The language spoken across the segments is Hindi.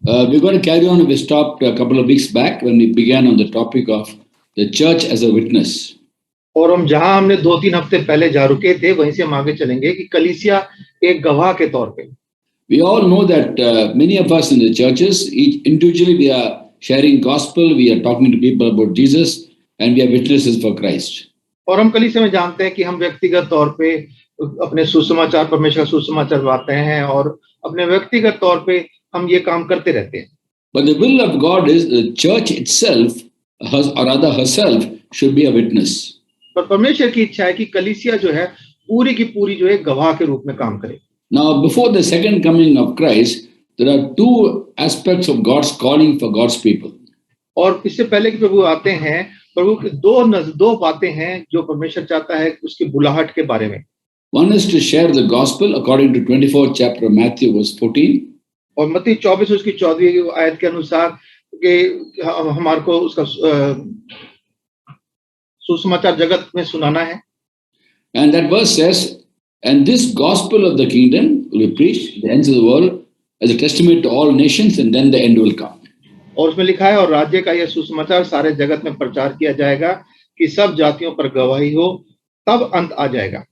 We're going to carry on. We stopped a couple of weeks back when we began on the topic of the church as a witness. और हम जहां हमने 2-3 हफ्ते पहले जा रुके थे वहीं से हम आगे चलेंगे कि कलीसिया एक गवाह के तौर पे। We all know that many of us in the churches, each individually, we are sharing gospel, we are talking to people about Jesus, and we are witnesses for Christ. और हम कलीसिया में जानते हैं कि हम व्यक्तिगत तौर पे अपने सुसमाचार परमेश्वर का सुसमाचार बांटते हैं और अपने व्यक्तिगत तौर पे हम ये काम करते रहते हैं। But the will of God is the church itself, or rather herself, should be a witness. पर परमेश्वर की इच्छा है कि कलीसिया जो है पूरी की पूरी जो है गवाह के रूप में काम करे। Now, before the second coming of Christ, there are two aspects of God's calling for God's people. और इससे पहले कि प्रभु आते हैं, प्रभु की दो बातें हैं जो परमेश्वर चाहता है उसकी बुलाहट के बारे में। One is to share the gospel according to 24th chapter of Matthew verse 14. और मत्ती 24 उसकी 14वीं आयत के अनुसार कि हमारे को उसका सुसमाचार जगत में सुनाना है। And that verse says, and this gospel of the kingdom will be preached to the ends of the world as a testimony to all nations, and then the end will come. और उसमें लिखा है और राज्य का यह सुसमाचार सारे जगत में प्रचार किया जाएगा कि सब जातियों पर गवाही हो, तब अंत आ जाएगा।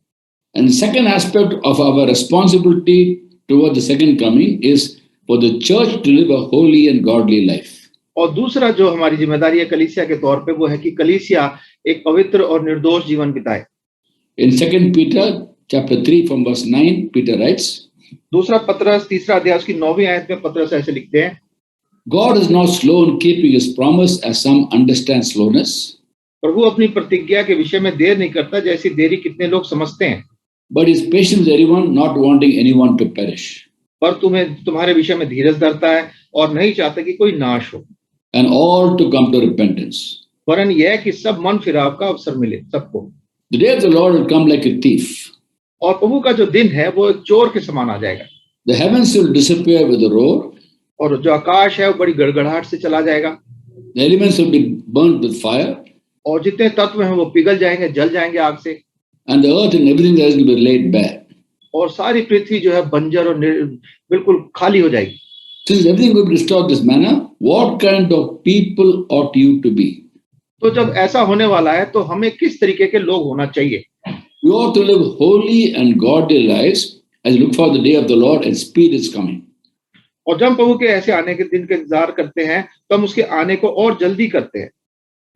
And the second aspect of our responsibility toward the second coming is for the church to live a holy and godly life. और दूसरा जो हमारी जिम्मेदारी है कलीसिया के तौर पे वो है कि कलीसिया एक पवित्र और निर्दोष जीवन बिताए। In 2 Peter chapter 3 from verse 9, Peter writes, दूसरा पत्रस 3 अध्याय उसकी 9वीं आयत में पत्रस ऐसे लिखते हैं, God is not slow in keeping his promise as some understand slowness. प्रभु अपनी प्रतिज्ञा के विषय में देर नहीं करता जैसी देरी कितने लोग समझते हैं। But is patient with everyone, not wanting anyone to perish. पर तुम्हारे विषय में धीरज धरता है और नहीं चाहता कि कोई नाश हो। And all to come to repentance. वरन यह कि सब मन फिराव का अवसर मिले सबको। The day of the Lord will come like a thief. और प्रभु का जो दिन है वो एक चोर के समान आ जाएगा। The heavens will disappear with a roar. और जो आकाश है वो बड़ी गड़गड़ाहट से चला जाएगा। The elements will be burnt with fire. और जितने तत्व हैं वो पिघल जाएंगे, जल जाएंगे आग से। And the earth and everything that will be laid bare. और सारी पृथ्वी जो है बंजर और बिल्कुल खाली हो जाएगी। Since everything will be restored this manner, what kind of people ought you to be? तो जब ऐसा होने वाला है तो हमें किस तरीके के लोग होना चाहिए? You ought to live holy and godly lives as you look for the day of the Lord and speed is coming. और जब प्रभु के ऐसे आने के दिन का इंतजार करते हैं तो हम उसके आने को और जल्दी करते हैं।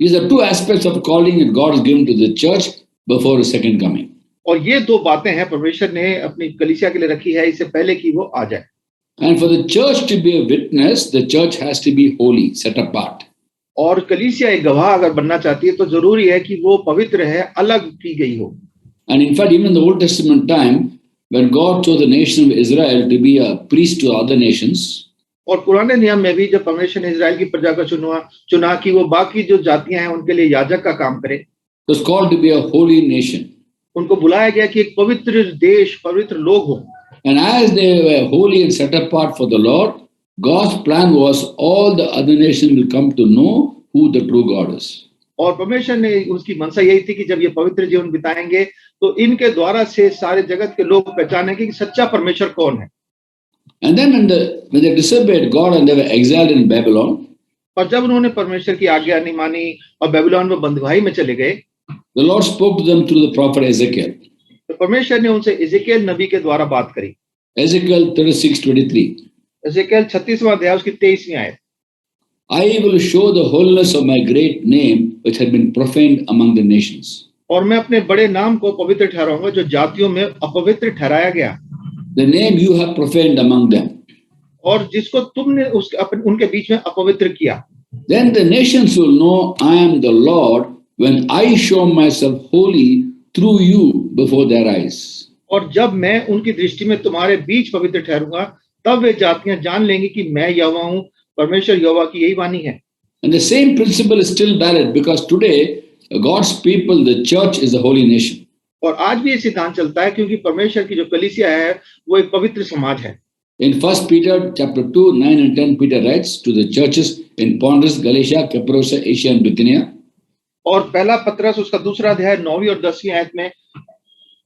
These are two aspects of calling that God has given to the church before his second coming. और ये दो बातें हैं परमेश्वर ने अपनी कलीसिया के लिए रखी है इससे पहले कि वो आ जाए। And for the church to be a witness, the church has to be holy, set apart. और कलीसिया एक गवाह अगर बनना चाहती है तो जरूरी है कि वो पवित्र है, अलग की गई हो। And in fact, even in the Old Testament time, when God chose the nation of Israel to be a priest to other nations, और पुराने नियम में भी जब परमेश्वर ने इजराइल की प्रजा को चुना कि वो बाकी जो जातियां हैं उनके लिए याजक का काम करे, it was called to be a holy nation. उनको बुलाया गया कि एक पवित्र देश, पवित्र लोग हो। And as they were holy and set apart for the Lord, God's plan was all the other nations will come to know who the true God is. और परमेश्वर ने उसकी मनसा यही थी कि जब ये पवित्र जीवन बिताएंगे तो इनके द्वारा से सारे जगत के लोग पहचानेंगे कि सच्चा परमेश्वर कौन है। And then when they disobeyed God and they were exiled in Babylon, और जब उन्होंने परमेश्वर की आज्ञा नहीं मानी और बेबीलोन में बंधुआई में चले गए, the Lord spoke to them through the prophet Ezekiel. तो परमेश्वर ने उनसे एजेकियल नबी के द्वारा बात करी। Ezekiel 36:23. एजेकियल 36वां अध्याय उसकी 23वीं आयत। I will show the holiness of my great name which had been profaned among the nations. और मैं अपने बड़े नाम को पवित्र ठहराऊंगा जो जातियों में अपवित्र ठहराया गया। The name you have profaned among them. और जिसको तुमने उनके बीच में अपवित्र किया। Then the nations will know I am the Lord when I show myself holy through you before their eyes. और जब मैं उनकी दृष्टि में तुम्हारे बीच पवित्र ठहरूंगा तब वे जातियां जान लेंगी कि मैं यहोवा हूं। परमेश्वर यहोवा की यही वाणी है। And the same principle is still valid because today God's people, the church, is a holy nation. और आज भी ये सिद्धांत चलता है क्योंकि परमेश्वर की जो कलीसिया है वो एक पवित्र समाज है। In 1 Peter chapter 2, 9 and 10, Peter writes to the churches in Pontus, Galatia, Cappadocia, Asia and Bithynia. और पहला पत्रस उसका दूसरा अध्याय 9वीं और 10वीं आयत में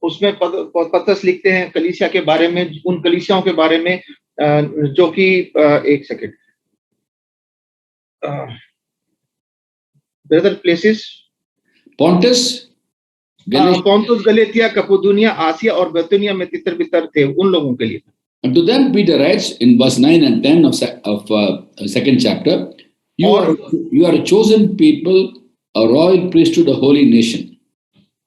उसमें पत्रस लिखते हैं कलीसिया के बारे में, उन कलीसियाओं के बारे में जो कि एक second brother places, Pontus, Galatia. पोंतुस, गलेतिया, कपुदुनिया, आसिया और बैतूनिया में तितर बितर थे, उन लोगों के लिए। And to them, Peter writes in verse 9 and 10 of second chapter, you are a chosen people, a royal priesthood, a holy nation.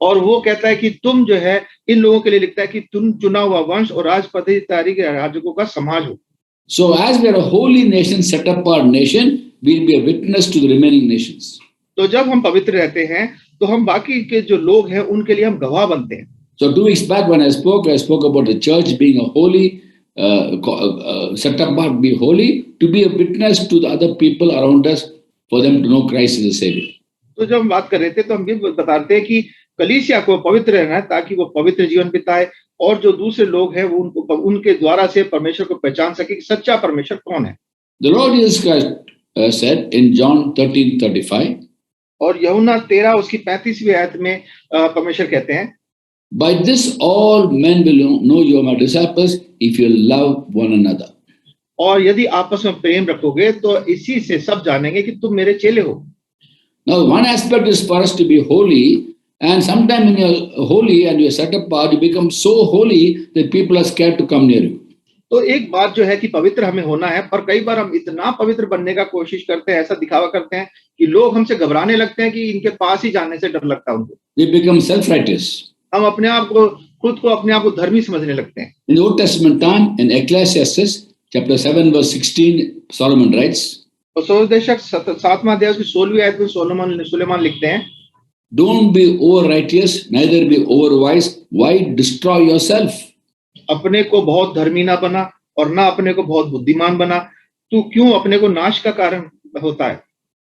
और वो कहता है कि तुम जो है, इन लोगों के लिए लिखता है कि तुम चुना हुआ वंश और राजपदाधिकारी के राजकों का समाज हो। So as we are a holy nation, set apart nation, we will be a witness to the remaining nations. तो जब हम पवित्र रहते हैं तो हम बाकी के जो लोग हैं उनके लिए हम गवाह बनते हैं। So 2 weeks back when I spoke about the church being a holy, set apart, be holy, to be a witness to the other people around us, for them to know Christ is a Savior. तो जब हम बात कर रहे थे तो हम ये बताते हैं कि कलीसिया को पवित्र रहना है ताकि वो पवित्र जीवन बिताए और जो दूसरे लोग हैं वो उनको उनके द्वारा से परमेश्वर को पहचान सके कि सच्चा परमेश्वर कौन है। The Lord Jesus Christ said in John 13:35, और यूहन्ना 13 उसकी 35वीं आयत में परमेश्वर कहते हैं, by this all men will know you are my disciples if you love one another. और यदि आपस में प्रेम रखोगे तो इसी से सब जानेंगे कि तुम मेरे चेले हो। Now one aspect is for us to be holy, and sometimes when you're holy and you're set apart, you become so holy that people are scared to come near you. तो एक बात जो है कि पवित्र हमें होना है, पर कई बार हम इतना पवित्र बनने का कोशिश करते हैं, ऐसा दिखावा करते हैं कि लोग हमसे घबराने लगते हैं कि इनके पास ही जाने से डर लगता है उनको। We become self-righteous. हम अपने आप को खुद को धर्मी समझने लगते हैं। In the Old Testament time, in Ecclesiastes chapter 7 verse 16, Solomon writes, और सोदेशक 7वां अध्याय की 16वीं आयत में सुलेमान लिखते हैं, don't be over righteous, neither be over wise. Why destroy yourself? अपने को बहुत धर्मी ना बना और ना अपने को बहुत बुद्धिमान बना, तू क्यों अपने को नाश का कारण होता है।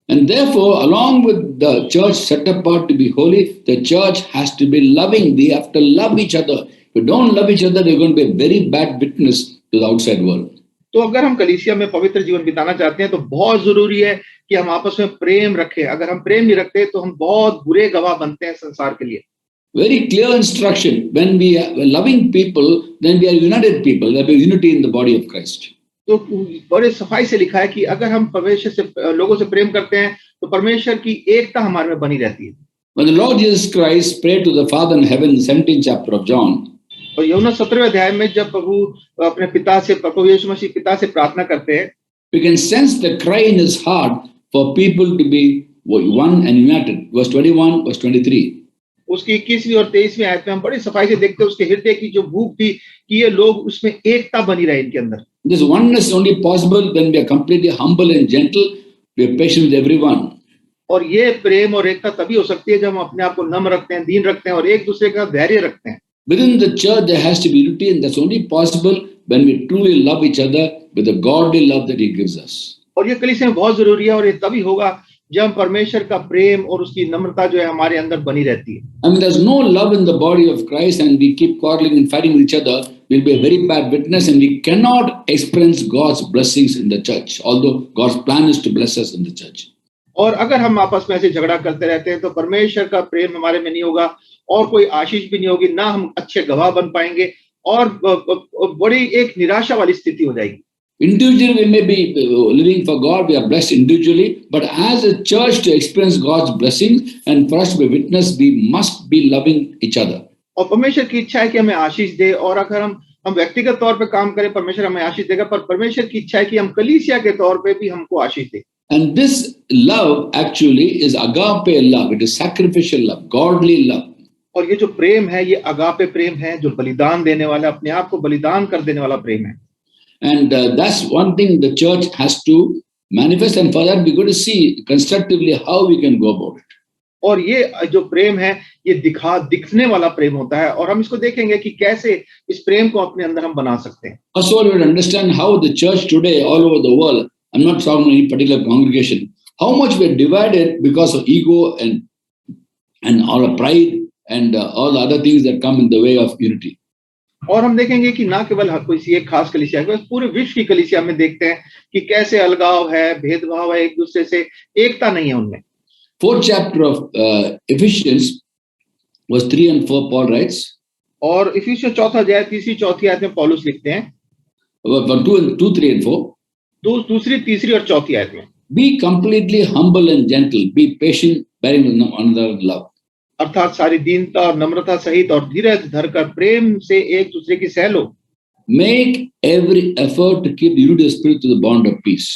And therefore, along with the church set apart to be holy, the church has to be loving. We have to love each other. If you don't love each other, you're going to be a very bad witness to the outside world. तो अगर हम कलीसिया में पवित्र जीवन बिताना चाहते हैं तो बहुत जरूरी है कि हम आपस में प्रेम रखें। अगर हम प्रेम नहीं रखते तो हम बहुत बुरे गवाह बनते हैं संसार के लिए। Very clear instruction. When we are loving people, then we are united people. There is unity in the body of Christ. तो बड़े सफाई से लिखा है कि अगर हम परमेश्वर से लोगों से प्रेम करते हैं तो परमेश्वर की एकता हमारे में बनी रहती है। When the Lord Jesus Christ prayed to the Father in heaven, the 17th chapter of John, और यूहन्ना 17वें अध्याय में जब प्रभु अपने पिता से, प्रभु यीशु मसीह पिता से प्रार्थना करते हैं, we can sense the cry in his heart for people to be one and united. Verse 21, verse 23. उसकी 21वीं और 23वीं आयत में हम बड़ी सफाई से देखते हैं उसके हृदय की जो भूख थी कि ये लोग उसमें एकता बनी रहे इनके अंदर। This oneness is only possible when we are completely humble and gentle. We are patient with everyone. और ये प्रेम और एकता तभी हो सकती है जब हम अपने आप को नम्र रखते हैं, दीन रखते हैं और एक दूसरे का धैर्य रखते हैं। Within the church, there has to be unity, and that's only possible when we truly love each other with the godly love that He gives us. और ये कलीसिया में बहुत जरूरी है और ये तभी होगा जब हम परमेश्वर का प्रेम और उसकी नम्रता जो है हमारे अंदर बनी रहती है। I mean, there's no love in the body of Christ, and we keep quarreling and fighting with each other. We'll be a very bad witness, and we cannot experience God's blessings in the church. Although God's plan is to bless us in the church. और अगर हम आपस में ऐसे झगड़ा करते रहते हैं तो परमेश्वर का प्रेम हमारे में नहीं होगा और कोई आशीष भी नहीं होगी, ना हम अच्छे गवाह बन पाएंगे और बड़ी एक निराशा वाली स्थिति हो जाएगी। Individually, we may be living for God, we are blessed individually, but as a church to experience God's blessings and for us to be witness, we must be loving each other. और परमेश्वर की इच्छा है कि हमें आशीष दे और अगर हम व्यक्तिगत तौर पे काम करें परमेश्वर हमें आशीष देगा, पर परमेश्वर की इच्छा है कि हम कलीसिया के तौर पे भी हमको आशीष दे। And this love actually is agape love. It is sacrificial love, godly love. और ये जो प्रेम है ये अगापे प्रेम है जो बलिदान देने वाला, अपने आप को बलिदान कर देने वाला प्रेम है। And that's one thing the church has to manifest, and for that we're going to see constructively how we can go about it. और ये जो प्रेम है ये दिखने वाला प्रेम होता है और हम इसको देखेंगे कि कैसे इस प्रेम को अपने अंदर हम बना सकते हैं। First of all, we will understand how the church today all over the world, I'm not talking about any particular congregation, how much we are divided because of ego and all the pride and all the other things that come in the way of unity. और हम देखेंगे कि ना केवल कोई एक खास कलीसिया है, पूरे विश्व की कलीसिया में देखते हैं कि कैसे अलगाव है, भेदभाव है, एक दूसरे से एकता नहीं है उनमें। 4th chapter of Ephesians verse 3 and 4 Paul writes, और इफिसियों 4 अध्याय 3री 4थी आयत में पौलुस लिखते हैं, 2, 3 and 4, दूसरी 3री और 4थी आयत में, Be completely humble and gentle. Be patient, bearing one another in love. अर्थात सारी दीनता और नम्रता सहित और धीरज धरकर प्रेम से एक दूसरे की सह लो। Make every effort to keep the unity of spirit to the bond of peace.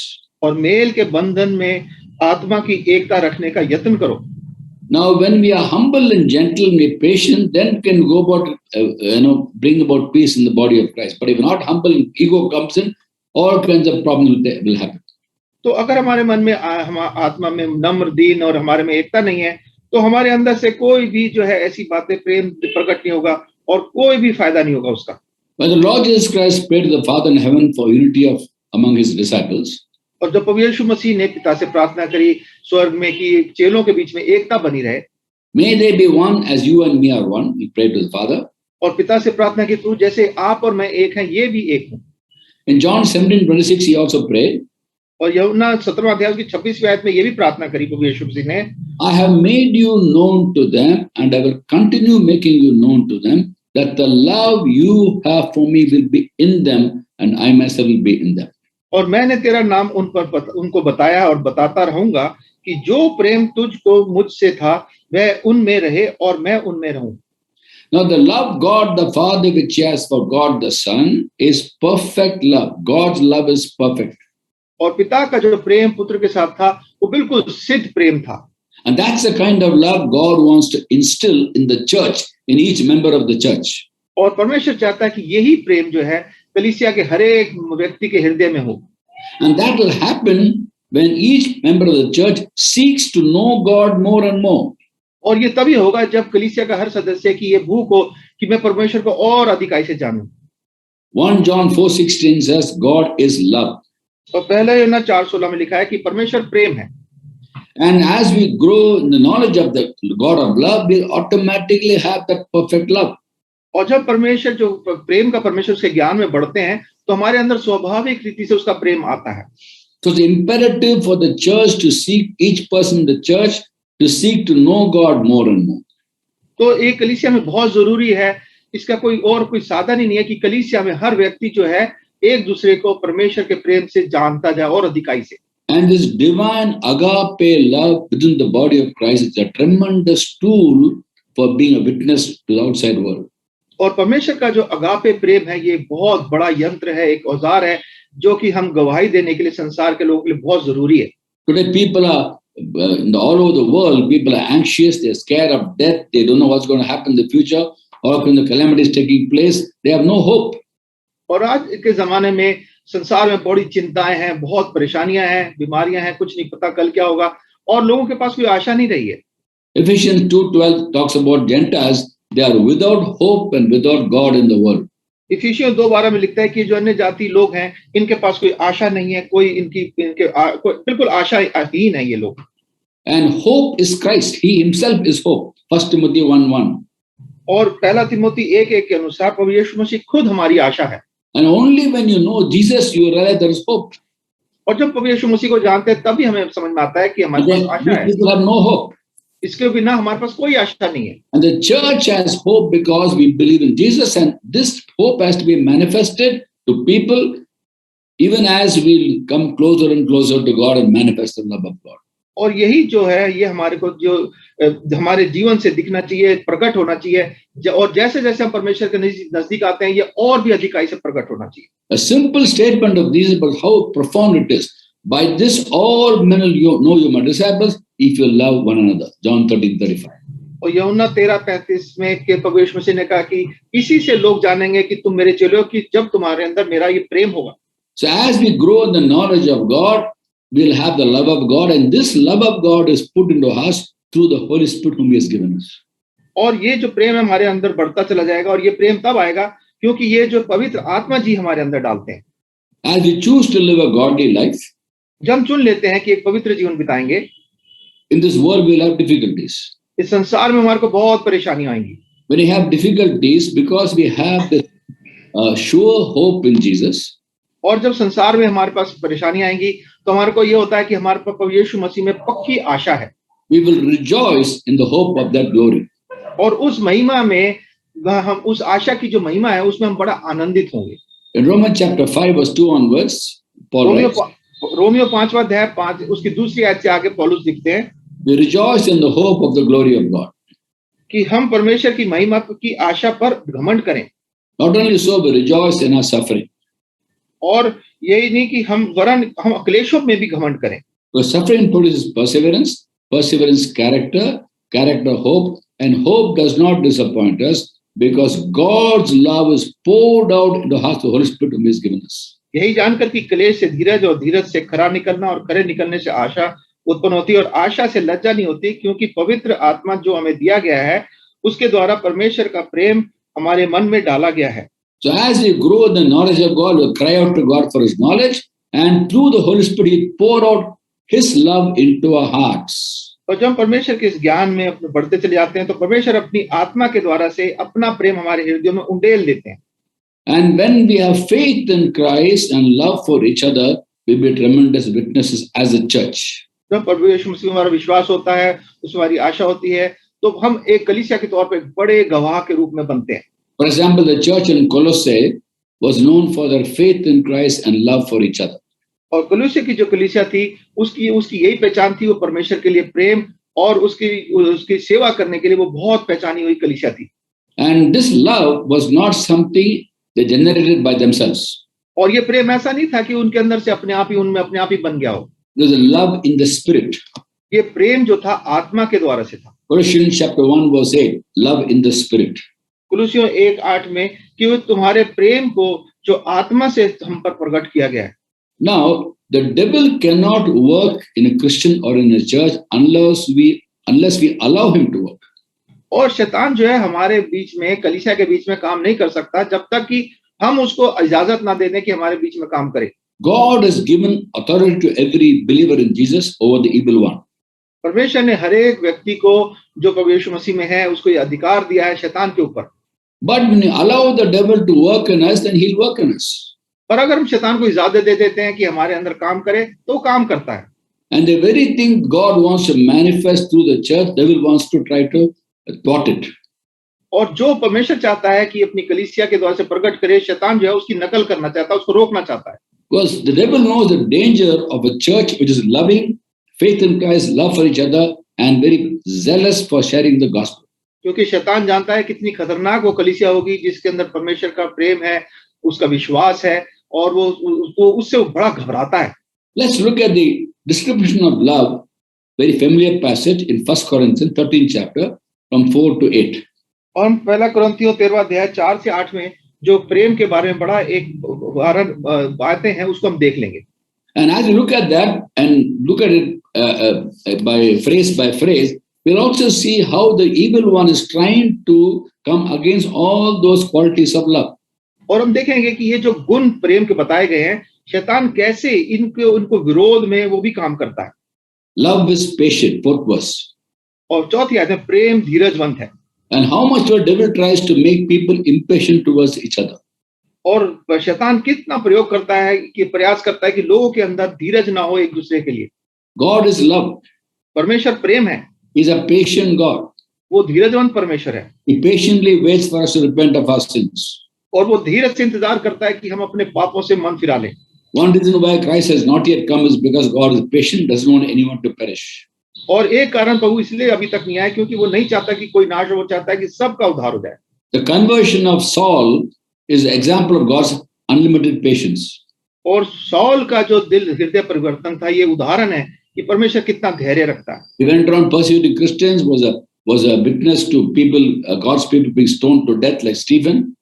और मेल के बंधन में आत्मा की एकता रखने का यत्न करो। Now, when we are humble and gentle and we're patient, then we can go about, bring about peace in the body of Christ. But if we're not humble, ego comes in, all kinds of problems will happen. तो अगर हमारे मन में हम आत्मा में नम्र दीन और हमारे में एकता नहीं है, तो हमारे अंदर से कोई भी जो है ऐसी बातें प्रेम प्रकट नहीं होगा और कोई भी फायदा नहीं होगा उसका। When the Lord Jesus Christ prayed to the Father in heaven for unity among his disciples, और जब प्रभु यीशु मसीह ने पिता से प्रार्थना करी स्वर्ग में कि चेलों के बीच में एकता बनी रहे, may they be one as you and me are one, he prayed to the Father. और पिता से प्रार्थना की तू जैसे आप और मैं एक हैं, ये भी एक हूं। In John 17:26 he also prayed, और यूहन्ना 17वां अध्याय की 26वीं आयत में ये भी प्रार्थना करी प्रभु यीशु मसीह ने, I have made you known to them and I will continue making you known to them, that the love you have for me will be in them and I myself will be in them. और मैंने तेरा नाम उनको बताया और बताता रहूंगा कि जो प्रेम तुझको मुझसे था वह उनमें रहे और मैं उनमें रहूं। Now the love God the Father which he has for God the Son is perfect love. God's love is perfect. और पिता का जो प्रेम पुत्र के साथ था वो बिल्कुल सिद्ध प्रेम था। And that's the kind of love God wants to instill in the church, in each member of the church. और परमेश्वर चाहता है कि यही प्रेम जो है कलीसिया के हर एक व्यक्ति के हृदय में हो। And that will happen when each member of the church seeks to know God more and more. और ये तभी होगा जब कलीसिया का हर सदस्य की ये भूख हो कि मैं परमेश्वर को और अधिकाई से जानूं। 1 John 4:16 says God is love. और पहला यूहन्ना 4:16 में लिखा है कि परमेश्वर प्रेम है। And as we grow in the knowledge of the God of love, we'll automatically have that perfect love. और जब परमेश्वर जो प्रेम का परमेश्वर के ज्ञान में बढ़ते हैं तो हमारे अंदर स्वाभाविक रीति से उसका प्रेम आता है। So it's imperative for the church to seek, each person in the church to seek to know God more and more. तो एक कलीसिया में बहुत जरूरी है, इसका कोई साधन ही नहीं है कि कलीसिया में हर व्यक्ति जो है एक दूसरे को परमेश्वर के प्रेम से जानता जाए और अधिकाई से। And this divine agape love within the body of Christ is a tremendous tool for being a witness to the outside world. और परमेश्वर का जो अगापे प्रेम है ये बहुत बड़ा यंत्र है, एक औजार है जो कि हम गवाही देने के लिए संसार के लोगों के लिए बहुत जरूरी है। Today people are all over the world, people are anxious, they're scared of death, they don't know what's going to happen in the future, or when the calamity is taking place, they have no hope. और आज के जमाने में संसार में बड़ी चिंताएं हैं, बहुत परेशानियां हैं, बीमारियां हैं, कुछ नहीं पता कल क्या होगा और लोगों के पास कोई आशा नहीं रही है। Ephesians 2:12 talks about Gentiles, they are without hope and without God in the world. इफिसियों 2:12 में लिखता है कि जो अन्य जाति लोग हैं इनके पास कोई आशा नहीं है, कोई बिल्कुल आशाहीन है ये लोग। And hope is Christ, he himself is hope. 1 Timothy 1:1. और पहला तिमोथी 1:1 के अनुसार प्रभु यीशु मसीह खुद हमारी आशा है। And only when you know Jesus you realize there is hope. और जब प्रभु यीशु मसीह को जानते हैं तभी हमें समझ में आता है कि हमारे पास आशा है। People have no hope. इसके बिना हमारे पास कोई आशा नहीं है। And the church has hope because we believe in Jesus, and this hope has to be manifested to people even as we come closer and closer to God and manifest the love of God. और यही जो है ये हमारे को जो हमारे जीवन से दिखना चाहिए, प्रकट होना चाहिए, और जैसे जैसे हम परमेश्वर के नजदीक आते हैं ये और भी अधिकाई से प्रकट होना चाहिए। A simple statement of these about how profound it is. By this all men will know you my disciples if you love one another. John 13:35. और यूहन्ना 13:35 में के प्रभु यीशु मसीह ने कहा कि इसी से लोग जानेंगे कि तुम मेरे चेले हो कि जब तुम्हारे अंदर मेरा ये प्रेम होगा। So as we grow in the knowledge of God, we'll have the love of God, and this love of God is put into us through the Holy Spirit whom He has given us. और ये जो प्रेम है हमारे अंदर बढ़ता चला जाएगा और ये प्रेम तब आएगा क्योंकि ये जो पवित्र आत्मा जी हमारे अंदर डालते हैं। As we choose to live a godly life, जब हम चुन लेते हैं कि एक पवित्र जीवन बिताएंगे, in this world we'll have difficulties. इस संसार में हमारे को बहुत परेशानियां आएंगी। When we have difficulties, because we have this sure hope in Jesus, और जब संसार में हमारे पास परेशानियां आएंगी तो हमारे को ये होता है कि हमारे पास प्रभु यीशु मसीह में पक्की आशा है। we will rejoice in the hope of that glory. और उस महिमा में हम उस आशा की जो महिमा है उसमें हम बड़ा आनंदित होंगे। In Romans chapter 5 verse 2 onwards, Paul writes, Romeo 5वां अध्याय 5 उसकी दूसरी आयत से आगे पौलुस लिखते हैं We rejoice in the hope of the glory of God. कि हम परमेश्वर की महिमा की आशा पर घमंड करें। Not only so, we rejoice in our suffering. और यही नहीं कि हम क्लेशों में भी घमंड करें। Because suffering produces perseverance, perseverance character, character hope, and hope does not disappoint us because God's love is poured out into the heart of the Holy Spirit whom He has given us. यही जानकर कि क्लेश से धीरज और धीरज से खरा निकलना और खरे निकलने से आशा उत्पन्न होती है और आशा से लज्जा नहीं होती क्योंकि पवित्र आत्मा जो हमें दिया गया है उसके द्वारा परमेश्वर का प्रेम हमारे मन में डाला गया है। So as we grow in the knowledge of God, we cry out to God for His knowledge, and through the Holy Spirit, He pour out His love into our hearts. और जब हम परमेश्वर के इस ज्ञान में अपने बढ़ते चले जाते हैं तो परमेश्वर अपनी आत्मा के द्वारा से अपना प्रेम हमारे हृदयों में उंडेल देते हैं। And when we have faith in Christ and love for each other, we be tremendous witnesses as a church. जब प्रभु यीशु मसीह में हमारा विश्वास होता है, उसमें हमारी आशा होती है, तो हम एक कलीसिया के तौर पर बड़े गवाह के रूप में बनते हैं। For example, the church in Colossae was known for their faith in Christ and love for each other. और कलीसिया की जो कलीसिया थी, उसकी यही पहचान थी, वो परमेश्वर के लिए प्रेम और उसकी सेवा करने के लिए वो बहुत पहचानी हुई कलीसिया थी। And this love was not something they generated by themselves. और ये प्रेम ऐसा नहीं था कि उनके अंदर से उनमें अपने आप ही बन गया हो। It was a love in the spirit. ये प्रेम जो था आत्मा के द्वारा से था। Colossians chapter 1 verse 8, love in the spirit. कुलुसियों 1:8 में कि वो तुम्हारे प्रेम को जो आत्मा से हम पर प्रकट किया गया है। Now, the devil cannot work in a Christian or in a church unless we allow him to work. और शैतान जो है हमारे बीच में कलीसिया के बीच में काम नहीं कर सकता जब तक कि हम उसको इजाजत ना दे दें कि हमारे बीच में काम करे। God has given authority to every believer in Jesus over the evil one. परमेश्वर ने हर एक व्यक्ति को जो प्रभु यीशु मसीह में है उसको ये अधिकार दिया है शैतान के ऊपर। But when you allow the devil to work in us, then he'll work in us. पर अगर हम शैतान को इजाजत दे देते हैं कि हमारे अंदर काम करे तो काम करता है। And the very thing God wants to manifest through the church, devil wants to try to thwart it. और जो परमेश्वर चाहता है कि अपनी कलीसिया के द्वारा से प्रकट करे, शैतान जो है उसकी नकल करना चाहता है, उसको रोकना चाहता है। Because the devil knows the danger of a church which is loving, faith in Christ, love for each other, and very zealous for sharing the gospel. क्योंकि शैतान जानता है कितनी खतरनाक वो कलीसिया होगी जिसके अंदर परमेश्वर का प्रेम है, उसका विश्वास है और वो उससे बड़ा घबराता है। Let's look at the description of love, very familiar passage in 1 Corinthians 13 chapter from 4 to 8. और हम पहला कुरिन्थियों 13वां अध्याय 4 से 8 में जो प्रेम के बारे में बड़ा एक उदाहरण बातें हैं उसको हम देख लेंगे। And as you look at that and look at it by phrase, we'll also see how the evil one is trying to come against all those qualities of love. और हम देखेंगे कि ये जो गुण प्रेम के बताए गए हैं, शैतान कैसे उनको विरोध में वो भी काम करता है। Love is patient, fourth verse. और चौथी आयत में प्रेम धीरजवंत है। And how much the devil tries to make people impatient towards each other. और शैतान कितना प्रयोग करता है कि प्रयास करता है कि लोगों के अंदर धीरज ना हो एक दूसरे के लिए। God is love. परमेश्वर प्रेम है। He's a patient God. वो धीरजवंत परमेश्वर है। He patiently waits for us to repent of our sins. और वो धीरज से इंतजार करता है कि हम अपने पापों से मन फिरा लें। One reason why Christ has not yet come is because God is patient, doesn't want anyone to perish. और एक कारण प्रभु इसलिए अभी तक नहीं आया क्योंकि वो नहीं चाहता कि कोई नाश हो, वो चाहता है कि सबका उद्धार हो जाए। The conversion of Saul is an example of God's unlimited patience. और सौल का जो हृदय परिवर्तन था ये उदाहरण है कि परमेश्वर कितना धैर्य रखता है। He went around persecuting Christians, was a witness to people, God's people being stoned to death like Stephen.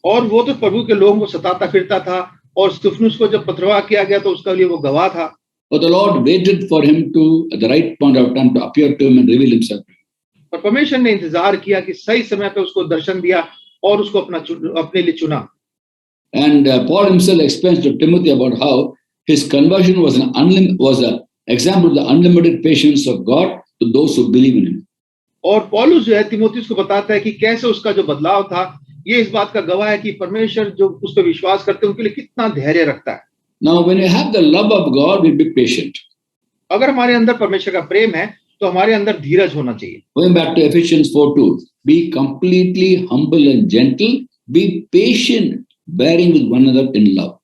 और वो तो प्रभु के लोगों को सताता फिरता था और स्तिफनुस को जब पथरवाह किया गया तो उसका लिए वो गवाह था। But the Lord waited for him to, at the right point of time, to appear to him and reveal himself. और परमेश्वर ने इंतजार किया कि सही समय पे उसको दर्शन दिया और उसको अपने लिए चुना। And Paul himself explains to Timothy about how his conversion was an example of the unlimited patience of God to those who believe in him. और पौलुस जो है तीमुथियुस को बताता है कि कैसे उसका जो बदलाव था ये इस बात का गवाह है कि परमेश्वर जो उस पर विश्वास करते हैं उनके लिए कितना धैर्य रखता है। Now, when you have the love of God, we be patient. अगर हमारे अंदर परमेश्वर का प्रेम है तो हमारे अंदर धीरज होना चाहिए। Going back to Ephesians 4:2, be completely humble and gentle, be patient, bearing with one another in love.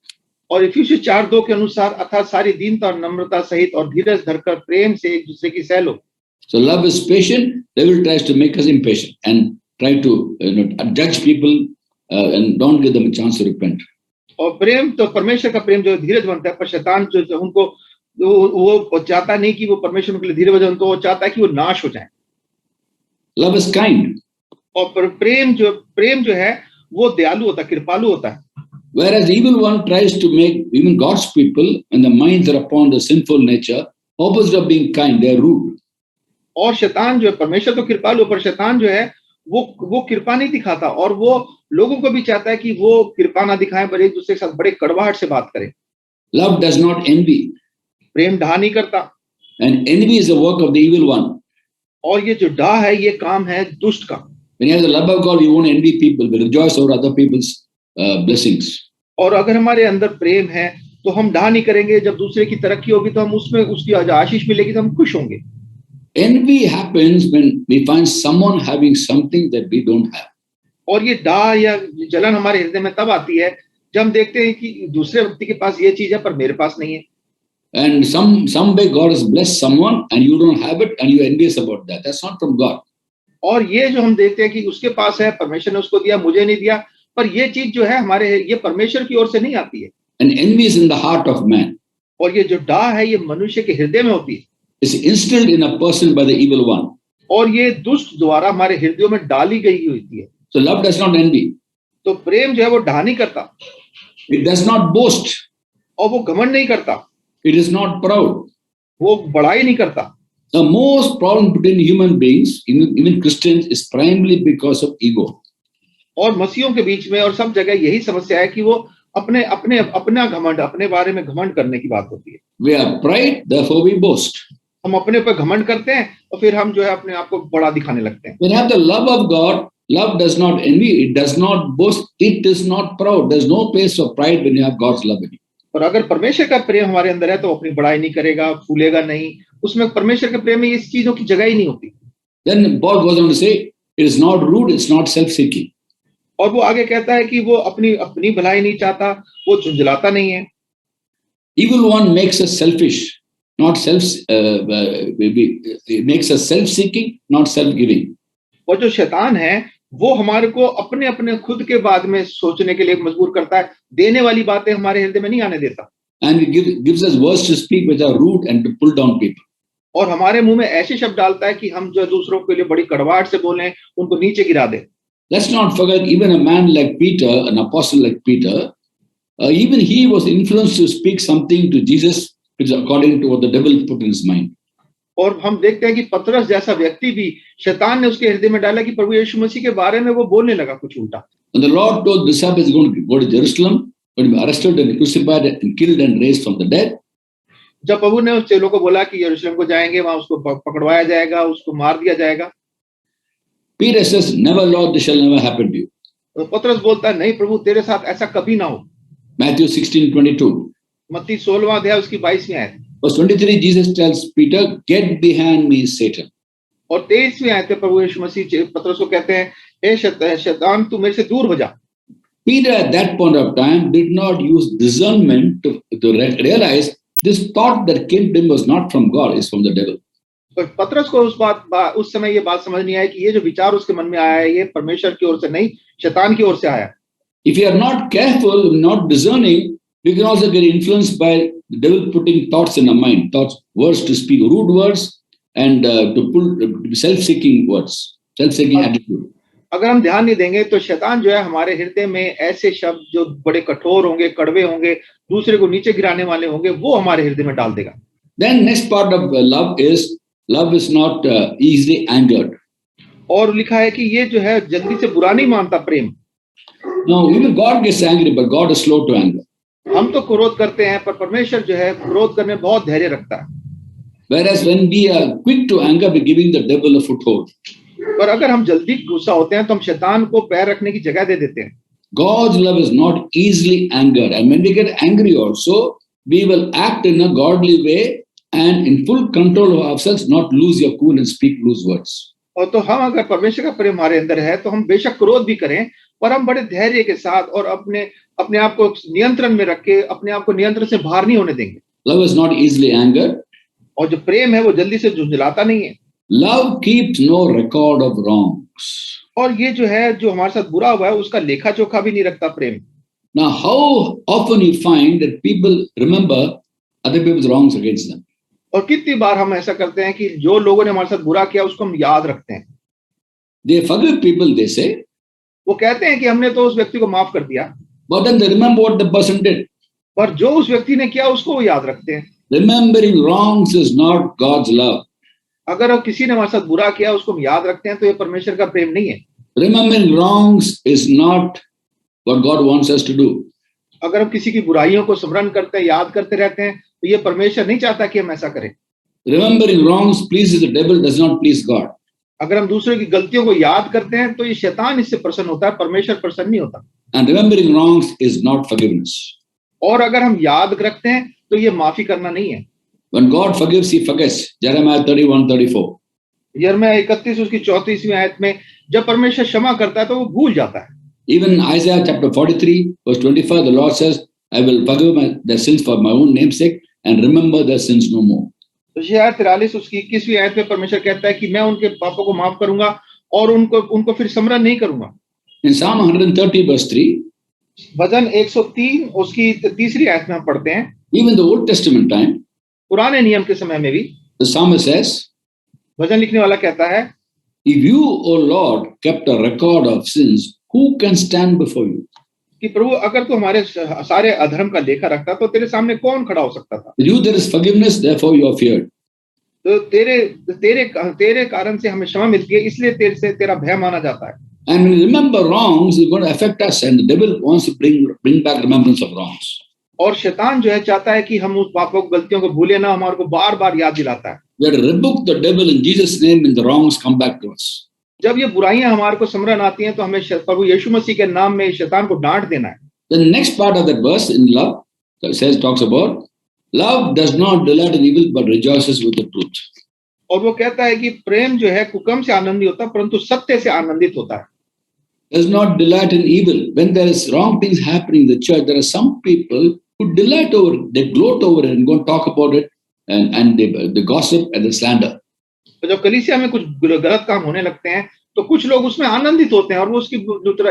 और इफिसियंस 4:2 के अनुसार अर्थात सारी दीनता और नम्रता सहित और धीरज धरकर प्रेम से एक दूसरे की सह लो। So love is patient. Devil tries to make us impatient and try to judge people and don't give them a chance to repent. और प्रेम तो परमेश्वर का प्रेम जो धीरज बनता है, पर शैतान जो उनको वो चाहता नहीं कि वो परमेश्वर के लिए धीरज बने, तो वो चाहता है कि वो नाश हो जाए। Love is kind. और प्रेम जो है वो दयालु होता है, कृपालु होता है। Whereas the evil one tries to make even God's people, when the minds are upon the sinful nature, opposite of being kind, they are rude. और शैतान जो है, परमेश्वर तो कृपालु, पर शैतान जो है वो कृपा नहीं दिखाता और वो लोगों को भी चाहता है कि वो कृपा ना दिखाएं, पर एक दूसरे के साथ बड़े कड़वाहट से बात करें। Love does not envy. प्रेम डाह नहीं करता। And envy is the work of the evil one. और ये जो डाह है, ये काम है दुष्ट का। When you have the love of God, you won't envy people, but rejoice over other people's blessings. और अगर हमारे अंदर प्रेम है तो हम डाह नहीं करेंगे। जब दूसरे की तरक्की होगी तो हम उसमें उसकी आशीष मिलेगी तो हम खुश होंगे। Envy happens when we find someone having something that we don't have. और ये डाह या जलन हमारे हृदय में तब आती है जब हम देखते हैं कि दूसरे व्यक्ति के पास ये चीज है पर मेरे पास नहीं है। And some way God has blessed someone and you don't have it and you're envious about that. That's not from God. और ये जो हम देखते हैं कि उसके पास है, परमेश्वर ने उसको दिया, मुझे नहीं दिया, पर ये चीज जो है हमारे ये परमेश्वर की ओर से नहीं आती है। And envy is in the heart of man. और ये जो डाह है ये मनुष्य के हृदय में होती है। It's instilled in a person by the evil one. और ये दुष्ट द्वारा हमारे हृदयों में डाली गई होती है। So love does not envy. तो प्रेम जो है वो डाह नहीं करता। It does not boast. और वो घमंड नहीं करता। It is not proud. वो बड़ाई नहीं करता। The most problem between human beings, even Christians, is primarily because of ego. और मसीहों के बीच में और सब जगह यही समस्या है कि वो अपना घमंड, अपने बारे में घमंड करने की बात होती है। We have pride, therefore we boast. हम अपने पर घमंड करते हैं और फिर हम जो है अपने आप को बड़ा दिखाने लगते हैं। When you have the love of God, love does not envy, it does not boast, it is not proud. There's no place for pride when you have God's love in you. और अगर परमेश्वर का प्रेम हमारे अंदर है तो अपनी बड़ाई नहीं करेगा, फूलेगा नहीं। उसमें परमेश्वर के प्रेम में इस चीजों की जगह ही नहीं होती। Then Paul goes on to say, it is not rude, it's not self-seeking. और वो आगे कहता है कि वो अपनी भलाई नहीं चाहता, वो झुंझलाता नहीं है। Evil one makes us selfish, not it makes us self-seeking, not self-giving. और जो शैतान है वो हमारे को अपने खुद के बाद में सोचने के लिए मजबूर करता है। देने वाली बातें हमारे हृदय में नहीं आने देता। And it gives us words to speak which are rude and to pull down people. और हमारे मुंह में ऐसे शब्द डालता है कि हम जो दूसरों के लिए बड़ी कड़वाहट से बोलें, उनको नीचे गिरा दें। Let's not forget, even a man like Peter, an apostle like Peter, even he was influenced to speak something to Jesus, which is according to what the devil put in his mind. और हम देखते हैं कि पतरस जैसा व्यक्ति भी शैतान ने उसके हृदय में डाला कि प्रभु यीशु मसीह के बारे में वो बोलने लगा कुछ उल्टा। And the Lord told the disciples he's going to go to Jerusalem, going to be arrested and crucified and killed and raised from the dead. जब प्रभु ने उस चेलों को बोला कि यरूशलेम को जाएंगे, वहां उसको पकड़वाया जाएगा, उसको मार दिया जाएगा। Peter says, "Never, Lord, this shall never happen to you." तो पतरस बोलता है, नहीं प्रभु तेरे साथ ऐसा कभी ना हो। Matthew 16:22. मत्ती 16वां अध्याय उसकी 22वीं आयत। Verse 23, Jesus tells Peter, "Get behind me, Satan." और 23वीं आयत में प्रभु यीशु मसीह पतरस को कहते हैं, हे शैतान तू मेरे से दूर हो जा। Peter at that point of time did not use discernment to realize this thought that came to him was not from God, it's from the devil. तो पतरस को उस समय ये बात समझ नहीं आई कि ये जो विचार उसके मन में आया है ये परमेश्वर की ओर से नहीं, शैतान की ओर से आया। If you are not careful, not discerning, we can also get influenced by the devil putting thoughts in our mind, thoughts, words to speak, rude words, and to pull self-seeking words, self-seeking attitude. अगर हम ध्यान नहीं देंगे तो शैतान जो है हमारे हृदय में ऐसे शब्द जो बड़े कठोर होंगे, कड़वे होंगे, दूसरे को नीचे गिराने वाले होंगे, वो हमारे हृदय में डाल देगा। Then next part of love is not easily angered. और लिखा है कि ये जो है जल्दी से बुरा नहीं मानता प्रेम। Now even God gets angry, but God is slow to anger. हम तो क्रोध करते हैं पर परमेश्वर जो है क्रोध करने में बहुत धैर्य रखता है। Whereas when we are quick to anger, we're giving the devil a foothold. पर अगर हम जल्दी गुस्सा होते हैं तो हम शैतान को पैर रखने की जगह दे देते हैं। God's love is not easily angered, and when we get angry also, we will act in a godly way and in full control of ourselves, not lose your cool and speak loose words. और तो हम अगर परमेश्वर का प्रेम हमारे अंदर है तो हम बेशक क्रोध भी करें पर हम बड़े धैर्य के साथ और अपने अपने आप को नियंत्रण में रख के अपने आप को नियंत्रण से बाहर नहीं होने देंगे। Love is not easily angered. और जो प्रेम है वो जल्दी से झुंझलाता नहीं है। Love keeps no record of wrongs. और ये जो है जो हमारे साथ बुरा हुआ है उसका लेखा जोखा भी नहीं रखता प्रेम। Now, how often you find that people remember other people's wrongs against them? और कितनी बार हम ऐसा करते हैं कि जो लोगों ने हमारे साथ बुरा किया उसको हम याद रखते हैं। They forgive people, they say, वो कहते हैं कि हमने तो उस व्यक्ति को माफ कर दिया, but then they remember what the person did. पर जो उस व्यक्ति ने किया उसको वो याद रखते हैं। Remembering wrongs is not God's love. अगर किसी ने हमारे साथ बुरा किया उसको हम याद रखते हैं तो ये परमेश्वर का प्रेम नहीं है। Remembering wrongs is not what God wants us to do. अगर हम किसी की बुराइयों को स्मरण करते हैं, याद करते रहते हैं, तो ये परमेश्वर नहीं चाहता कि हम ऐसा करें। Remembering wrongs pleases the devil, does not please God. अगर हम दूसरों की गलतियों को याद करते हैं तो ये शैतान इससे प्रसन्न होता है, परमेश्वर प्रसन्न नहीं होता। And remembering wrongs is not forgiveness. और अगर हम याद रखते हैं तो ये माफी करना नहीं है। When God forgives, he forgets. Jeremiah 31:34. यिर्मयाह 31 उसकी 34वीं आयत में जब परमेश्वर क्षमा करता है तो वो भूल जाता है। Even Isaiah chapter 43, verse 25, the Lord says, I will forgive their sins for my own name's sake and remember their sins no more. तो यशायाह 43 उसकी 21वीं आयत में परमेश्वर कहता है कि मैं उनके पापों को माफ करूंगा और उनको फिर स्मरण नहीं करूंगा। In Psalm 130, verse 3, भजन 103 उसकी तीसरी आयत में हम पढ़ते हैं, even the Old Testament time, पुराने नियम के समय में भी the psalmist says, भजन लिखने वाला कहता है, if you, O Lord, kept a record of sins, who can stand before you? कि प्रभु अगर तू हमारे सारे अधर्म का लेखा रखता तो तेरे सामने कौन खड़ा हो सकता था। With you there is forgiveness, therefore you are feared. तो तेरे कारण से हमें क्षमा मिलती है, इसलिए तेरे से तेरा भय माना जाता है। And when we remember wrongs, it's going to affect us, and the devil wants to bring back remembrance of wrongs. और शैतान जो है चाहता है कि हम उस पापों गलतियों को भूले ना, हमारे को बार बार याद दिलाता है। We have to rebuke the devil in Jesus' name when the wrongs come back to us. जब ये बुराइयां हमारे को स्मरण आती हैं तो हमें प्रभु यीशु मसीह के नाम में शैतान को डांट देना है। The next part of that verse in love talks about love does not delight in evil but rejoices with the truth. और वो कहता है कि प्रेम जो है कुकर्म से आनंदित होता है परंतु सत्य से आनंदित होता है। Does not delight in evil. When there is wrong things happening in the church, there are some people who delight over it, they gloat over it and go and talk about it, and they gossip and they slander. तो जब कलीसिया में कुछ गलत काम होने लगते हैं तो कुछ लोग उसमें आनंदित होते हैं और वो उसकी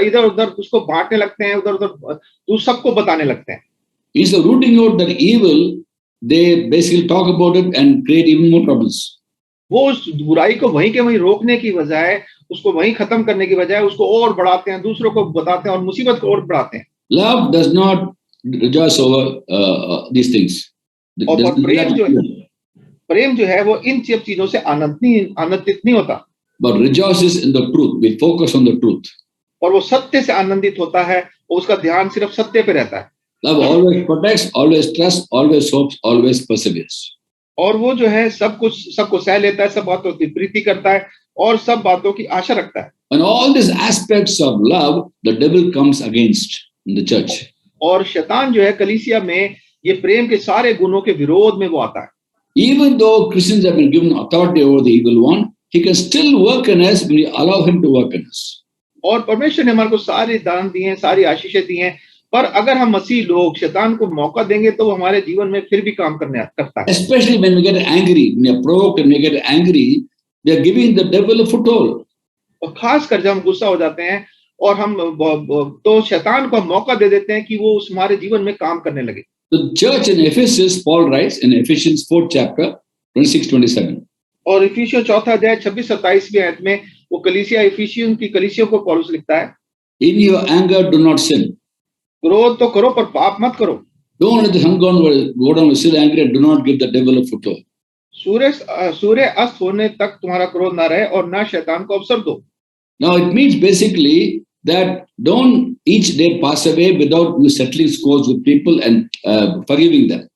इधर उधर उसको बांटने लगते हैं, उधर उधर सबको बताने लगते हैं। Instead of rooting out that evil, they basically talk about it and create even more troubles. वो उस बुराई को वहीं के वहीं रोकने की बजाय, उसको वहीं खत्म करने की बजाय उसको और बढ़ाते हैं, दूसरों को बताते हैं और मुसीबत को और बढ़ाते हैं। Love does not rejoice over these things. और प्रेम जो है वो इन सब चीजों से आनंदित नहीं होता, but rejoices in the truth. We focus on the truth. और वो सत्य से आनंदित होता है और उसका ध्यान सिर्फ सत्य पे रहता है। Love always protects, always trusts, always hopes, always perseveres. और वो जो है सबको सह लेता है, सब बातों की प्रीति करता है और सब बातों की आशा रखता है। And all these aspects of love, the devil comes against in the church. और शैतान जो है कलीसिया में ये प्रेम के सारे गुणों के विरोध में वो आता है। Even though Christians have been given authority over the evil one, he can still work in us when we allow him to work in us. और परमेश्वर ने हमारे को सारे दान दिए हैं, सारी आशीषें दी हैं, पर अगर हम मसीह लोग शैतान को मौका देंगे तो वो हमारे जीवन में फिर भी काम करता है। Especially when we get angry, when we are provoked and we get angry, we are giving the devil a foothold. और खासकर जब हम गुस्सा हो जाते हैं और हम तो शैतान को मौका दे देते हैं कि वो हमारे जीवन में काम करने लगे। The church in Ephesus, Paul writes in Ephesians 4th chapter, 26-27. और इफिसियों 4 अध्याय 26-27 आयत में वो कलीसिया इफिसियों की कलीसियों को पौलुस लिखता है, In your anger do not sin. क्रोध तो करो पर पाप मत करो। Don't let the sun go down with still anger and do not give the devil a foothold. सूर्य अस्त होने तक तुम्हारा क्रोध ना रहे और ना शैतान को अवसर दो। Now it means basically that don't each day pass away without you settling scores with people and forgiving them.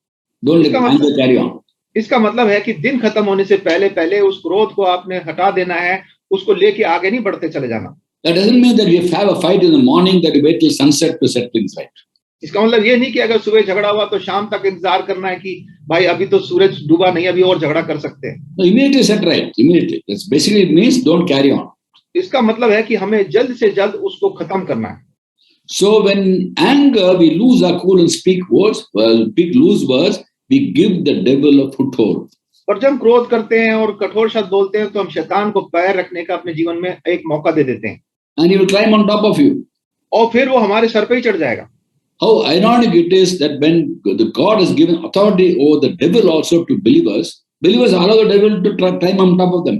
Don't let anger carry on. इसका मतलब है कि दिन खत्म होने से पहले उस क्रोध को आपने हटा देना है, उसको लेके आगे नहीं बढ़ते चले जाना। That doesn't mean that you have a fight in the morning that you wait till sunset to set things right. इसका मतलब ये नहीं कि अगर सुबह झगड़ा हुआ तो शाम तक इंतजार करना है कि भाई अभी तो सूरज डूबा नहीं, अभी और झगड़ा कर सकते हैं। No, immediately set right. Immediately. That's basically it means don't carry on. इसका मतलब है कि हमें जल्द से जल्द उसको खत्म करना है। So when anger, we lose our cool and speak loose words, we give the devil a foothold. और जब हम क्रोध करते हैं और कठोर शब्द बोलते हैं तो हम शैतान को पैर रखने का अपने जीवन में एक मौका दे देते हैं, And he will climb on top of you. और फिर वो हमारे सर पे ही चढ़ जाएगा। How ironic it is that when the God has given authority over the devil also to believers, believers allow the devil to climb on top of them.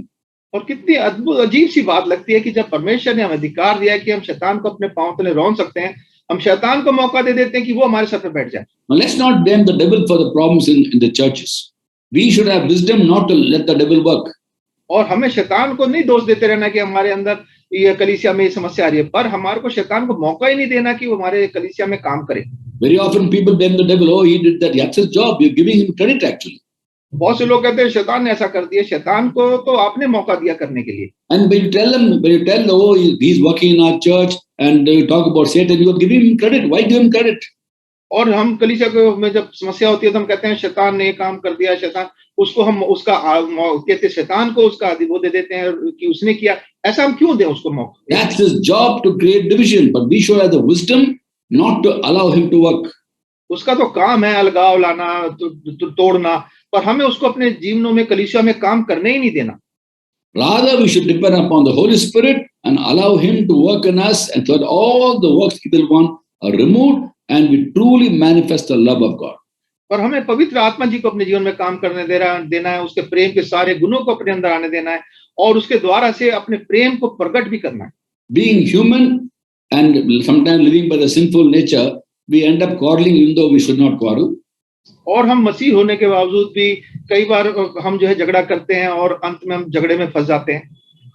और कितनी अद्भुत अजीब सी बात लगती है कि जब परमेश्वर ने हमें अधिकार दिया है कि हम शैतान को अपने पांव तले रौंद सकते हैं, हम शैतान को मौका दे देते हैं कि वो हमारे सर पे बैठ जाए। Now let's not blame the devil for the problems in the churches. We should have wisdom not to let the devil work. और हमें शैतान को नहीं दोष देते रहना कि हमारे अंदर ये कलीसिया में ये समस्या आ रही है, पर हमारे को शैतान को मौका ही नहीं देना कि वो हमारे कलीसिया में काम करे। Very often people blame the devil. Oh, he did that. That's his job. You're giving him credit actually. बहुत से लोग कहते हैं शैतान ने ऐसा कर दिया, शैतान को तो आपने मौका दिया करने के लिए। And when you tell them, oh, he's working in our church, and you talk about Satan, you are giving him credit. Why give him credit? और हम कलीसिया को में जब समस्या होती है तो हम कहते हैं शैतान ने ये काम कर दिया, शैतान उसको हम उसका कहते शैतान को उसका वो दे देते हैं कि उसने किया, ऐसा हम क्यों दें उसको मौका? That's his job to create division, but we should have the wisdom not to allow him to work. उसका तो काम है अलगाव लाना, तोड़ना, पर हमें उसको अपने जीवनों में कलीसिया में काम करने ही नहीं देना। Rather, we should depend upon the Holy Spirit and allow him to work in us, and so that all the works evil one are removed, and we truly manifest the love of God. पर हमें पवित्र आत्मा जी को अपने जीवन में काम करने देना है, उसके प्रेम के सारे गुणों को अपने अंदर आने देना है, और उसके द्वारा से अपने प्रेम को प्रकट भी करना है। Being human and sometimes living by the sinful nature, we end up quarreling even though we should not quarrel. और हम मसीह होने के बावजूद भी कई बार हम जो है झगड़ा करते हैं और अंत में हम झगड़े में फंस जाते हैं।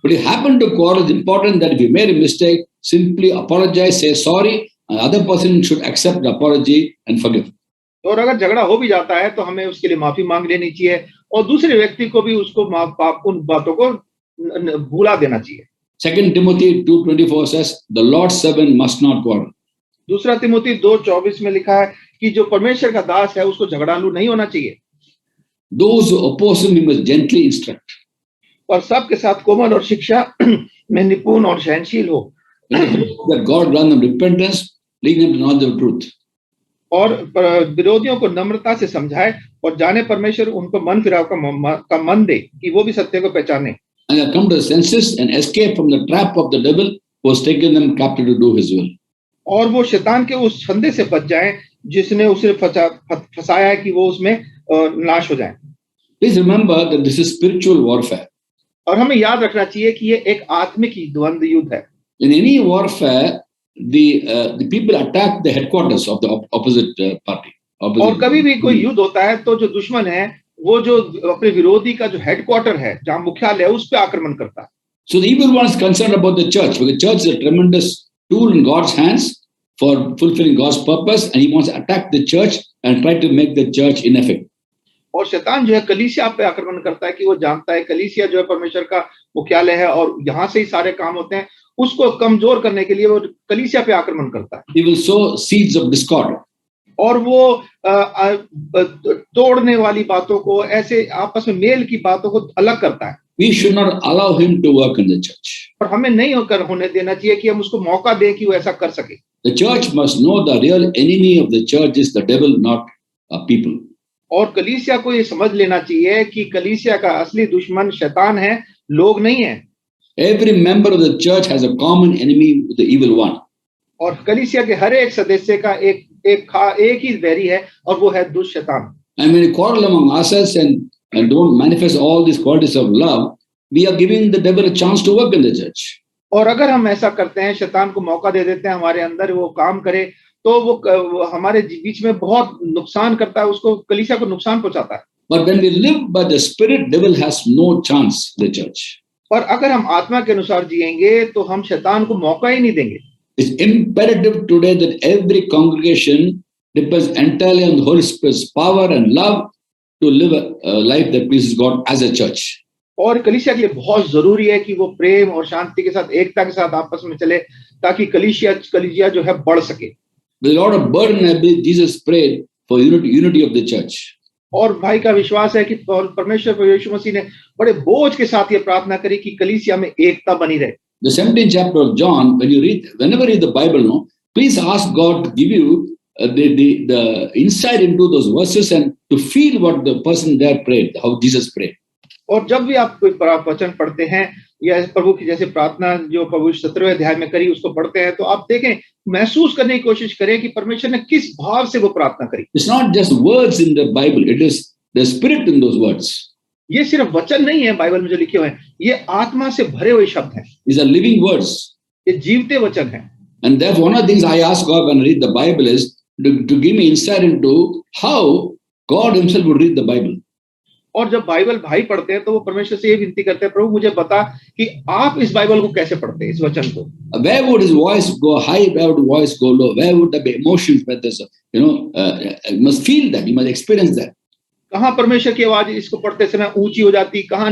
But if you happen to quarrel, it's important that if you made a mistake, simply apologize, say sorry, and the other person should accept the apology and forgive. और अगर झगड़ा हो भी जाता है तो हमें उसके लिए माफी मांग लेनी चाहिए और दूसरे व्यक्ति को भी उसको उन बातों को भुला देना चाहिए। 2 Timothy 2:24 says, the Lord's servant must not quarrel. दूसरा तिमोथी 2:24 में लिखा है कि जो परमेश्वर का दास है उसको झगड़ालू नहीं होना चाहिए। Those who oppose him, he must gently instruct. और सबके साथ कोमल और शिक्षा में निपुण और सहनशील हो। That God grant them repentance, leading them to know the truth. और विरोधियों को नम्रता से समझाए और जाने परमेश्वर उनको मन फिराव का मन दे कि वो भी सत्य को पहचाने। And they come to the senses and escape from the trap of the devil who has taken them captive to do his will. और वो शैतान के उस फंदे से बच जाएं जिसने उसे फंसाया है कि वो उसमें नाश हो जाएं। Please remember that this is spiritual warfare. और हमें याद रखना चाहिए कि ये एक आत्मिक द्वंद्व युद्ध है। In any warfare, the people attack the headquarters of the opposite party. और कभी भी कोई युद्ध होता है तो जो दुश्मन है वो जो अपने विरोधी का जो हेडक्वार्टर है जहां मुख्यालय है उस पे आक्रमण करता है। So the evil one is concerned about the church, because the church is a tremendous tool in God's hands for fulfilling God's purpose, and he wants to attack the church and try to make the church ineffective. और शैतान जो है कलीसिया पे आक्रमण करता है कि वो जानता है कलीसिया जो है परमेश्वर का मुख्यालय है और यहाँ से ही सारे काम होते हैं, उसको कमजोर करने के लिए वो कलीसिया पे आक्रमण करता है। He will sow seeds of discord. और वो तोड़ने वाली बातों को, ऐसे आपस में मेल की बातों को अलग करता है। We should not allow him to work in the church. और हमें नहीं होने देना चाहिए कि हम उसको मौका दें कि वो ऐसा कर सके। The church must know the real enemy of the church is the devil, not people. और कलीसिया को ये समझ लेना चाहिए कि कलीसिया का असली दुश्मन शैतान है, लोग नहीं है। Every member of the church has a common enemy with the evil one. और कलीसिया के हर एक सदस्य का एक ही वैरी है और वो है दुष्ट शैतान। And when we quarrel among ourselves and don't manifest all these qualities of love, we are giving the devil a chance to work in the church. और अगर हम ऐसा करते हैं, शैतान को मौका दे देते हैं हमारे अंदर वो काम करे, तो वो हमारे बीच में बहुत नुकसान करता है, उसको कलीसिया को नुकसान पहुंचाता है। But when we live by the Spirit, devil has no chance in the church. पर अगर हम आत्मा के अनुसार जिएंगे तो हम शैतान को मौका ही नहीं देंगे। It's imperative today that every congregation depends entirely on the Holy Spirit's power and love to live a life that pleases God as a church. और कलीसिया के लिए बहुत जरूरी है कि वो प्रेम और शांति के साथ, एकता के साथ आपस में चले, ताकि कलीसिया जो है बढ़ सके। With a lot of burden, I believe Jesus prayed for unity of the church. और भाई का विश्वास है कि परमेश्वर यीशु मसीह ने बड़े बोझ के साथ ये प्रार्थना करी कि कलीसिया में एकता बनी रहे। the 17th chapter of John, whenever you read the Bible, no, please ask God to give you the insight into those verses and to feel what the person there prayed, how Jesus prayed. और जब भी आप कोई वचन पढ़ते हैं या प्रभु की जैसे प्रार्थना जो प्रभु 17वें अध्याय में करी उसको पढ़ते हैं, तो आप देखें, महसूस करने की कोशिश करें कि परमेश्वर ने किस भाव से वो प्रार्थना करी. It's not just words in the Bible, it is the spirit in those words. ये सिर्फ वचन नहीं है बाइबल में जो लिखे हुए हैं, ये आत्मा से भरे हुए शब्द हैं. These are living words. ये जीवते वचन हैं. And therefore, one of the things I ask God when I read the Bible is to give me insight into how God himself would read the Bible. और जब बाइबल भाई पढ़ते हैं तो वो परमेश्वर से ये विनती करते हैं, प्रभु मुझे बता कि आप इस बाइबल को कैसे पढ़ते हैं, इस वचन को. Where would his voice go high? Where would his voice go low? Where would there be emotions? Where there's, you must feel that, you must experience that. कहाँ परमेश्वर की आवाज इसको पढ़ते समय ऊंची हो जाती, कहाँ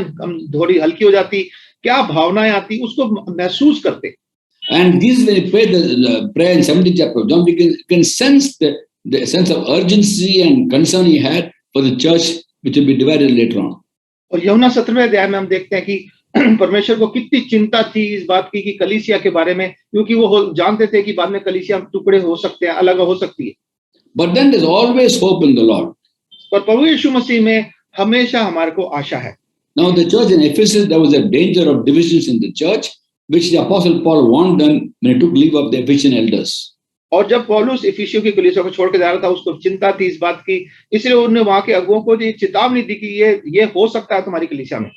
थोड़ी हल्की हो जाती, क्या भावनाएं आती, उसको महसूस करते. And this when you pray the prayer in 17th chapter of John, we can sense the sense of urgency and concern he had for the church, which will be divided later on. और यूहन्ना 17वें अध्याय में हम देखते हैं कि परमेश्वर को कितनी चिंता थी इस बात की कि कलीसिया के बारे में, क्योंकि वो जानते थे कि बाद में कलीसिया टुकड़े हो सकते हैं, अलग हो सकती है. But then there's always hope in the Lord. पर प्रभु यीशु मसीह में हमेशा हमारे को आशा है. Now the church in Ephesus, there was a danger of divisions in the church, which the Apostle Paul warned them when he took leave of the Ephesian elders. और जब पौलुस इफिसियों की कलीसिया को छोड़ के जा रहा था, उसको चिंता थी इस बात की, इसलिए उन्होंने वहां के अगुओं को ये चेतावनी दी कि ये हो सकता है तुम्हारी कलीसिया में.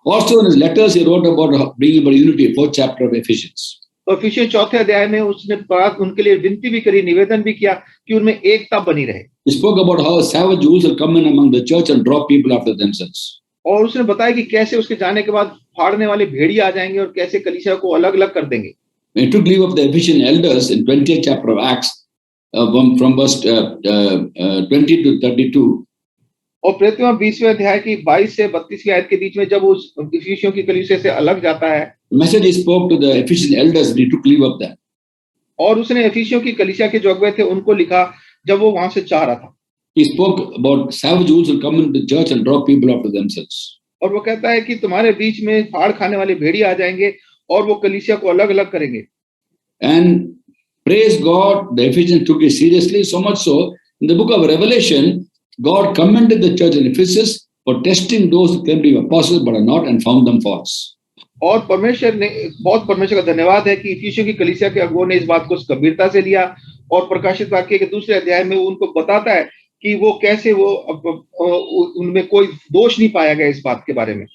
Also in his letters he wrote about bringing about unity, 4th chapter of Ephesians. तो इफिसियों 4th अध्याय में उसने उनके लिए विनती भी करी, निवेदन भी किया कि उनमें एकता बनी रहे. He spoke about how savage Jews will come in among the church and draw people after themselves. और उसने बताया कि कैसे उसके जाने के बाद फाड़ने वाले भेड़िए आ जाएंगे और कैसे कलीसिया को अलग-अलग कर देंगे. When he took leave of the Ephesian elders in 20th chapter of Acts, from verse 20 to 32, और प्रेरितों 20वें अध्याय की 22 से 32वीं आयत के बीच में जब उस इफिसियों की कलीसिया से अलग जाता है, the message he spoke to the Ephesian elders when he took leave of them. और उसने इफिसियों की कलीसिया के जो अगुवे थे उनको लिखा जब वो वहां से जा रहा था. He spoke about savage Jews will come into the church and draw people after themselves. और वो कहता है कि तुम्हारे बीच में फाड़ खाने वाले भेड़िए आ जाएंगे और वो कलीसिया को अलग-अलग करेंगे. And praise God, the Ephesians took it seriously, so much so, in the book of Revelation, God commended the church in Ephesus for testing those who claim to be apostles but are not and found them false. और परमेश्वर का धन्यवाद है कि इफिसियों की कलीसिया के अगुओं ने इस बात को गंभीरता से लिया और प्रकाशित वाक्य के 2 अध्याय में उनको बताता है कि वो कैसे उनमें कोई दोष नहीं पाया गया इस बात के बारे में.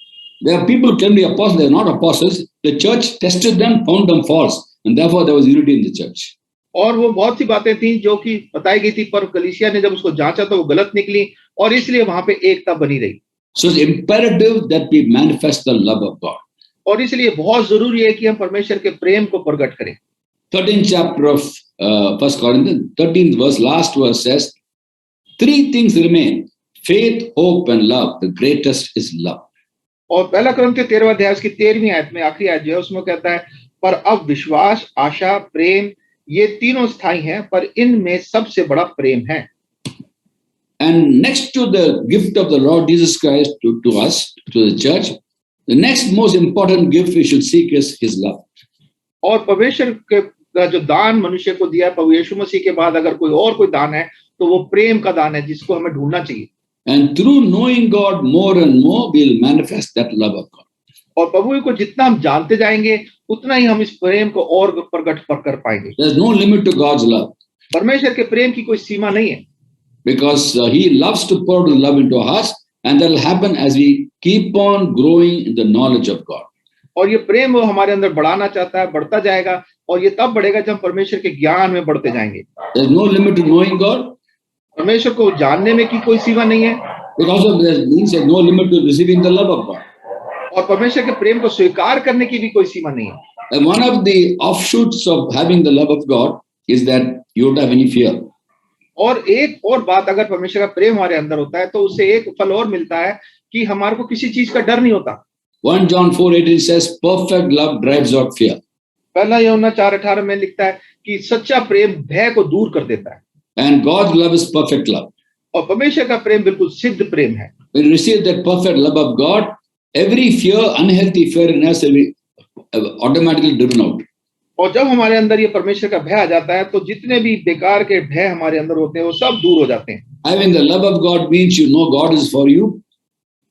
There are people who claim to be apostles, they are not apostles. The church tested them, found them false, and therefore there was unity in the church. और वो बहुत सी बातें थी जो कि बताई गई थी, पर कलीसिया ने जब उसको जांचा तो वो गलत निकली और इसलिए वहां पे एकता बनी रही. So it's imperative that we manifest the love of God. और इसलिए बहुत जरूरी है कि हम परमेश्वर के प्रेम को प्रकट करें. 13th chapter of 1 Corinthians, 13th verse, last verse says, 3 things remain: faith, hope, and love. The greatest is love. और पहला कुरिन्थियों 13वां अध्याय की 13वीं आयत में आखिरी आयत जो है उसमें कहता है, पर अब विश्वास, आशा, प्रेम ये तीनों स्थायी हैं, पर इनमें सबसे बड़ा प्रेम है. And next to the gift of the Lord Jesus Christ to us, to the church, the next most important gift we should seek is His love. और परमेश्वर का जो दान मनुष्य को दिया है, प्रभु यीशु मसीह के बाद अगर कोई दान है तो वो प्रेम का दान है जिसको हमें ढूंढना चाहिए. And through knowing God more and more, we'll manifest that love of God. और प्रभु को जितना हम जानते जाएंगे उतना ही हम इस प्रेम को और प्रकट कर पाएंगे. There's no limit to God's love. परमेश्वर के प्रेम की कोई सीमा नहीं है. Because He loves to pour His love into our hearts, and that will happen as we keep on growing in the knowledge of God. और ये प्रेम वो हमारे अंदर बढ़ाना चाहता है, बढ़ता जाएगा, और ये तब बढ़ेगा जब हम परमेश्वर के ज्ञान में बढ़ते जाएंगे. There's no limit to knowing God. परमेश्वर को जानने में की कोई सीमा नहीं है. Because of there means no limit to receiving the love of God. और परमेश्वर के प्रेम को स्वीकार करने की भी कोई सीमा नहीं है. And one of the offshoots of having the love of God is that you don't have any fear. और एक और बात, अगर परमेश्वर का प्रेम हमारे अंदर होता है तो उससे एक फल और मिलता है कि हमारे को किसी चीज का डर नहीं होता. 1 John 4:18 says, perfect love drives out fear. पहला यूहन्ना 4:18 में लिखता है कि सच्चा प्रेम भय को दूर कर देता है. And God's love is perfect love. और परमेश्वर का प्रेम बिल्कुल सिद्ध प्रेम है. When we receive that perfect love of God, every fear, unhealthy fear in us will be automatically driven out. और जब हमारे अंदर ये परमेश्वर का भय आ जाता है तो जितने भी बेकार के भय हमारे अंदर होते हैं वो सब दूर हो जाते हैं। Having the love of God means you know God is for you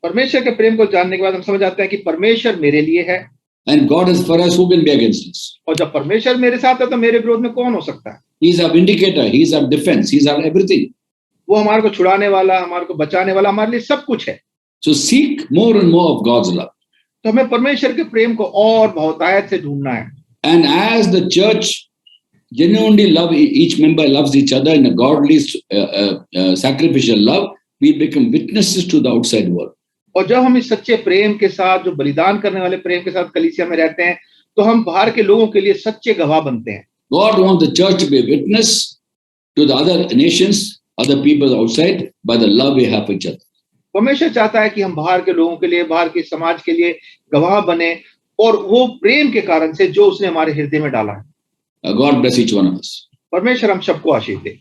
परमेश्वर के प्रेम को जानने के बाद हम समझ जाते हैं कि परमेश्वर मेरे लिए है, and God is for us. Who can be against us? और जब परमेश्वर मेरे साथ है तो मेरे विरोध में कौन हो सकता है? He's our vindicator. He's our defense. He's our everything. वो हमारे को छुड़ाने वाला, हमारे को बचाने वाला, हमारे लिए सब कुछ है। So seek more and more of God's love. तो हमें परमेश्वर के प्रेम को और बहुतायत से ढूंढना है। And as the church genuinely love, each member loves each other in a godly sacrificial love, we become witnesses to the outside world. और जब हम इस सच्चे प्रेम के साथ, जो बलिदान करने वाले प्रेम के साथ कलीसिया में रहते हैं, तो हम बाहर के लोगों के लिए सच्चे गवाह बनते हैं। God wants the church to be a witness to the other nations, other people outside, by the love we have for each other. परमेश्वर चाहता है कि हम बाहर के लोगों के लिए, बाहर के समाज के लिए गवाह बने, और वो प्रेम के कारण से जो उसने हमारे हृदय में डाला है। God bless each one of us. परमेश्वर हम सबको आशीष दे।